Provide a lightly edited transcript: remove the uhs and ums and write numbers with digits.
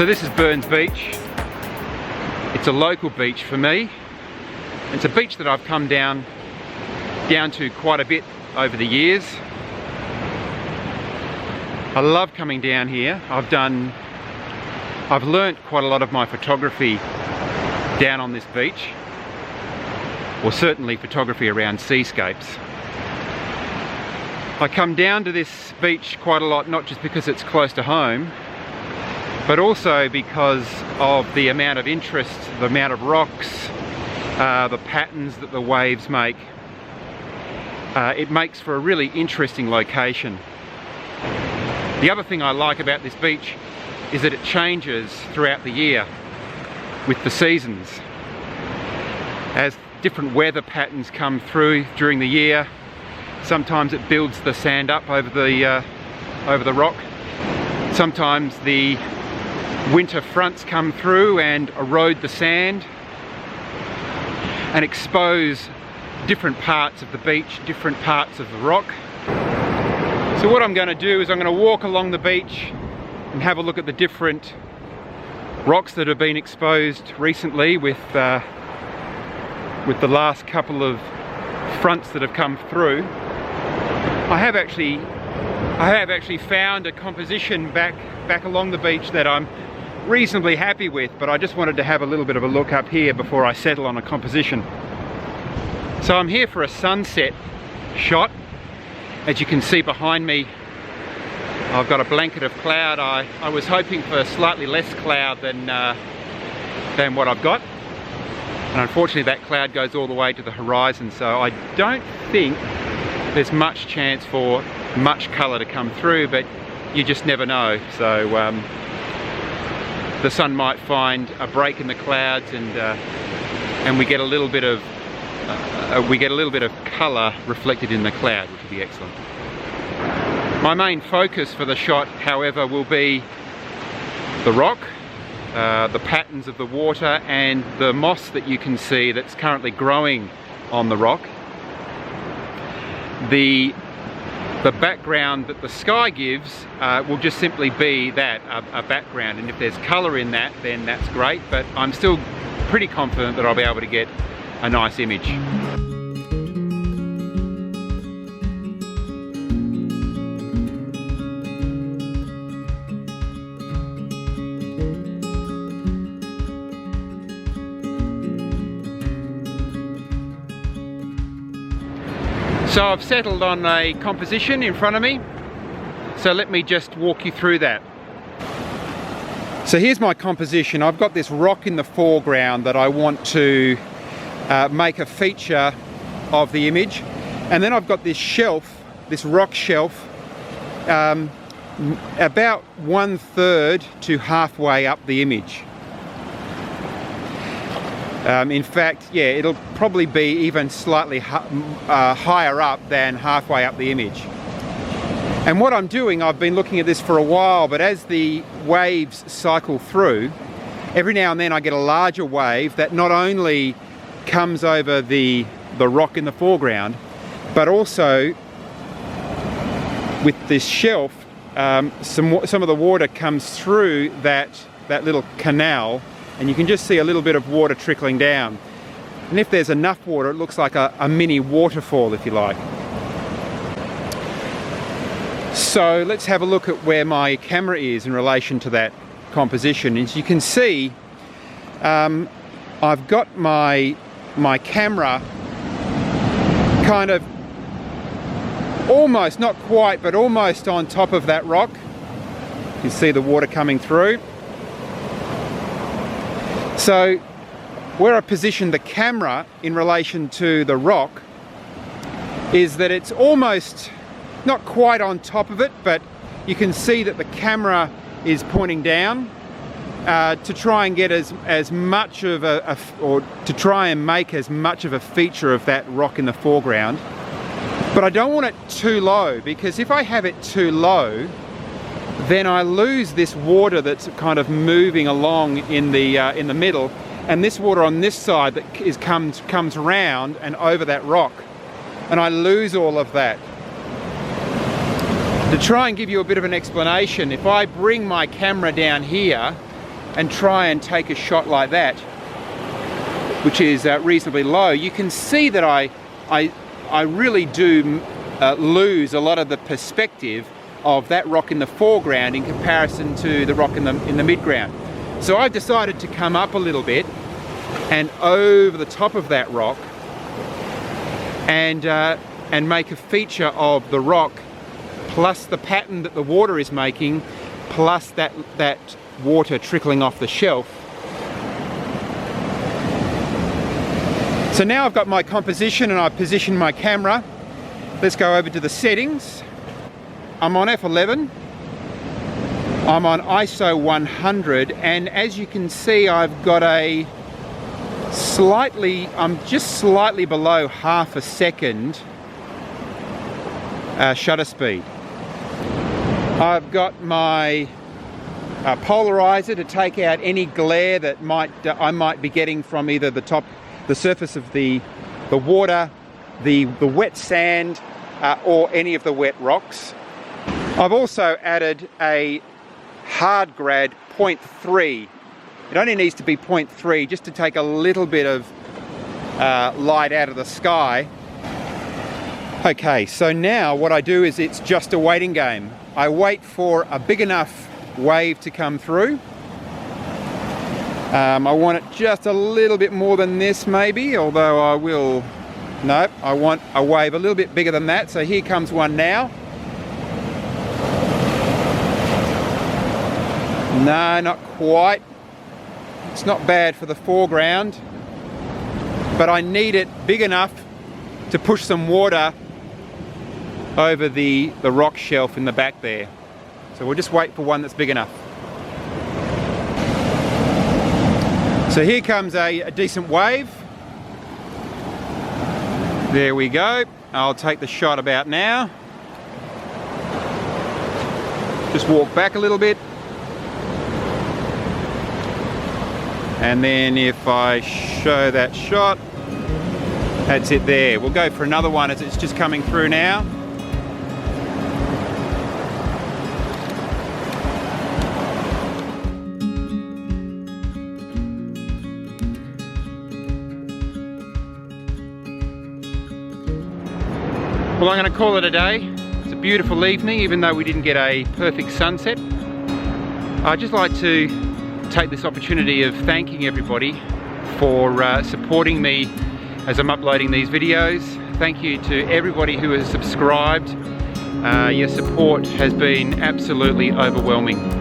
So this is Burns Beach. It's a local beach for me. It's a beach that I've come down to quite a bit over the years. I love coming down here. I've learnt quite a lot of my photography down on this beach, or certainly photography around seascapes. I come down to this beach quite a lot, not just because it's close to home, but also because of the amount of interest, the amount of rocks, the patterns that the waves make. It makes for a really interesting location. The other thing I like about this beach is that it changes throughout the year with the seasons. As different weather patterns come through during the year, sometimes it builds the sand up over the rock. Sometimes the winter fronts come through and erode the sand and expose different parts of the beach, different parts of the rock. So what I'm going to do is I'm going to walk along the beach and have a look at the different rocks that have been exposed recently with the last couple of fronts that have come through. I have actually found a composition back along the beach that I'm reasonably happy with, but I just wanted to have a little bit of a look up here before I settle on a composition. So I'm here for a sunset shot. As you can see behind me, I've got a blanket of cloud. I was hoping for slightly less cloud than what I've got, and unfortunately that cloud goes all the way to the horizon, so I don't think there's much chance for much colour to come through, but you just never know. So the sun might find a break in the clouds, and we get a little bit of colour reflected in the cloud, which would be excellent. My main focus for the shot, however, will be the rock, the patterns of the water, and the moss that you can see that's currently growing on the rock. The background that the sky gives will just simply be that, a background, and if there's colour in that, then that's great, but I'm still pretty confident that I'll be able to get a nice image. So I've settled on a composition in front of me, so let me just walk you through that. So here's my composition. I've got this rock in the foreground that I want to make a feature of the image, and then I've got this shelf, this rock shelf, about 1/3 to halfway up the image. In fact, yeah, it'll probably be even slightly higher up than halfway up the image. And what I'm doing, I've been looking at this for a while, but as the waves cycle through, every now and then I get a larger wave that not only comes over the rock in the foreground, but also with this shelf, some of the water comes through that little canal, and you can just see a little bit of water trickling down. And if there's enough water, it looks like a mini waterfall, if you like. So let's have a look at where my camera is in relation to that composition. As you can see, I've got my camera kind of almost, not quite, but almost on top of that rock. You can see the water coming through. So where I position the camera in relation to the rock is that it's almost not quite on top of it, but you can see that the camera is pointing down to try and get as much of or to try and make as much of a feature of that rock in the foreground. But I don't want it too low, because if I have it too low, then I lose this water that's kind of moving along in the middle, and this water on this side that comes around and over that rock, and I lose all of that. To try and give you a bit of an explanation, if I bring my camera down here and try and take a shot like that, which is reasonably low, you can see that I really do lose a lot of the perspective of that rock in the foreground in comparison to the rock in the mid-ground. So I've decided to come up a little bit and over the top of that rock and make a feature of the rock plus the pattern that the water is making, plus that water trickling off the shelf. So now I've got my composition and I've positioned my camera. Let's go over to the settings. I'm on f11. I'm on ISO 100, and as you can see, I've got I'm just slightly below half a second shutter speed. I've got my polarizer to take out any glare that I might be getting from either the surface of the water, the wet sand, or any of the wet rocks. I've also added a hard grad 0.3. It only needs to be 0.3 just to take a little bit of light out of the sky. Okay, so now what I do is it's just a waiting game. I wait for a big enough wave to come through. I want it just a little bit more than this maybe, although I want a wave a little bit bigger than that. So here comes one now. No, not quite. It's not bad for the foreground, but I need it big enough to push some water over the rock shelf in the back there. So we'll just wait for one that's big enough. So here comes a decent wave. There we go. I'll take the shot about now. Just walk back a little bit. And then if I show that shot, that's it there. We'll go for another one as it's just coming through now. Well, I'm going to call it a day. It's a beautiful evening, even though we didn't get a perfect sunset. I'd just like to take this opportunity of thanking everybody for supporting me as I'm uploading these videos. Thank you to everybody who has subscribed. Your support has been absolutely overwhelming.